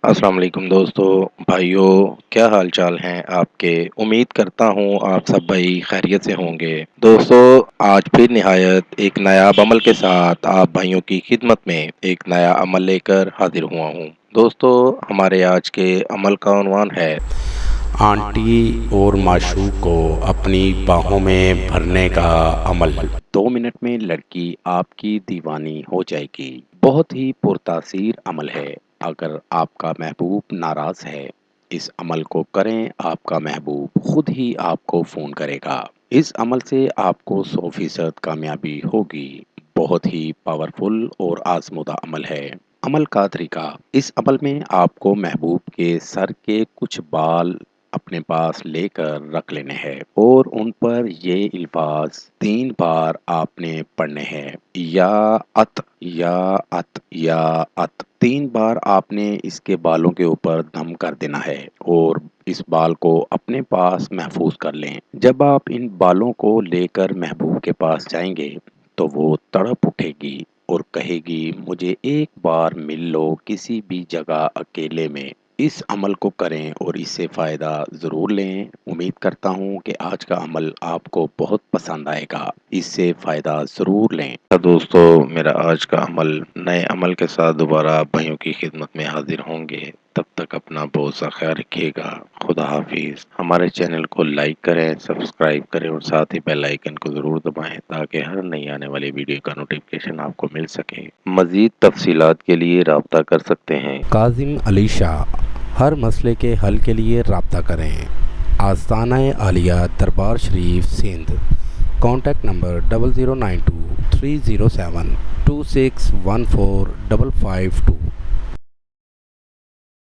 السلام علیکم دوستو بھائیوں، کیا حال چال ہیں آپ کے؟ امید کرتا ہوں آپ سب بھائی خیریت سے ہوں گے۔ دوستو، آج پھر نہایت ایک نایاب عمل کے ساتھ آپ بھائیوں کی خدمت میں ایک نیا عمل لے کر حاضر ہوا ہوں۔ دوستو، ہمارے آج کے عمل کا عنوان ہے آنٹی اور معشوق کو اپنی باہوں میں بھرنے کا عمل۔ 2 منٹ میں لڑکی آپ کی دیوانی ہو جائے گی۔ بہت ہی پرتاثیر عمل ہے۔ اگر آپ کا محبوب ناراض ہے، اس عمل کو کریں، آپ کا محبوب خود ہی آپ کو فون کرے گا۔ اس عمل سے آپ کو 100% کامیابی ہوگی۔ بہت ہی پاورفل اور آزمودہ عمل ہے۔ عمل کا طریقہ: اس عمل میں آپ کو محبوب کے سر کے کچھ بال اپنے پاس لے کر رکھ لینے ہیں اور ان پر یہ الفاظ 3 بار آپ نے پڑھنے ہیں: یا ات یا ات یا ات۔ 3 بار آپ نے اس کے بالوں کے اوپر دم کر دینا ہے اور اس بال کو اپنے پاس محفوظ کر لیں۔ جب آپ ان بالوں کو لے کر محبوب کے پاس جائیں گے تو وہ تڑپ اٹھے گی اور کہے گی، مجھے ایک بار مل لو کسی بھی جگہ اکیلے میں۔ اس عمل کو کریں اور اس سے فائدہ ضرور لیں۔ امید کرتا ہوں کہ آج کا عمل آپ کو بہت پسند آئے گا۔ اس سے فائدہ ضرور لیں۔ دوستو، میرا آج کا عمل نئے عمل کے ساتھ دوبارہ آپ بھائیوں کی خدمت میں حاضر ہوں گے۔ تب تک اپنا بہت سا خیال رکھیے گا۔ خدا حافظ۔ ہمارے چینل کو لائک کریں، سبسکرائب کریں اور ساتھ ہی بیل آئیکن کو ضرور دبائیں تاکہ ہر نئی آنے والی ویڈیو کا نوٹیفکیشن آپ کو مل سکے۔ مزید تفصیلات کے لیے رابطہ کر سکتے ہیں۔ کاظم علی شاہ۔ ہر مسئلے کے حل کے لیے رابطہ کریں۔ آستانہ عالیہ دربار شریف سندھ۔ Contact number 0092 307 2614 552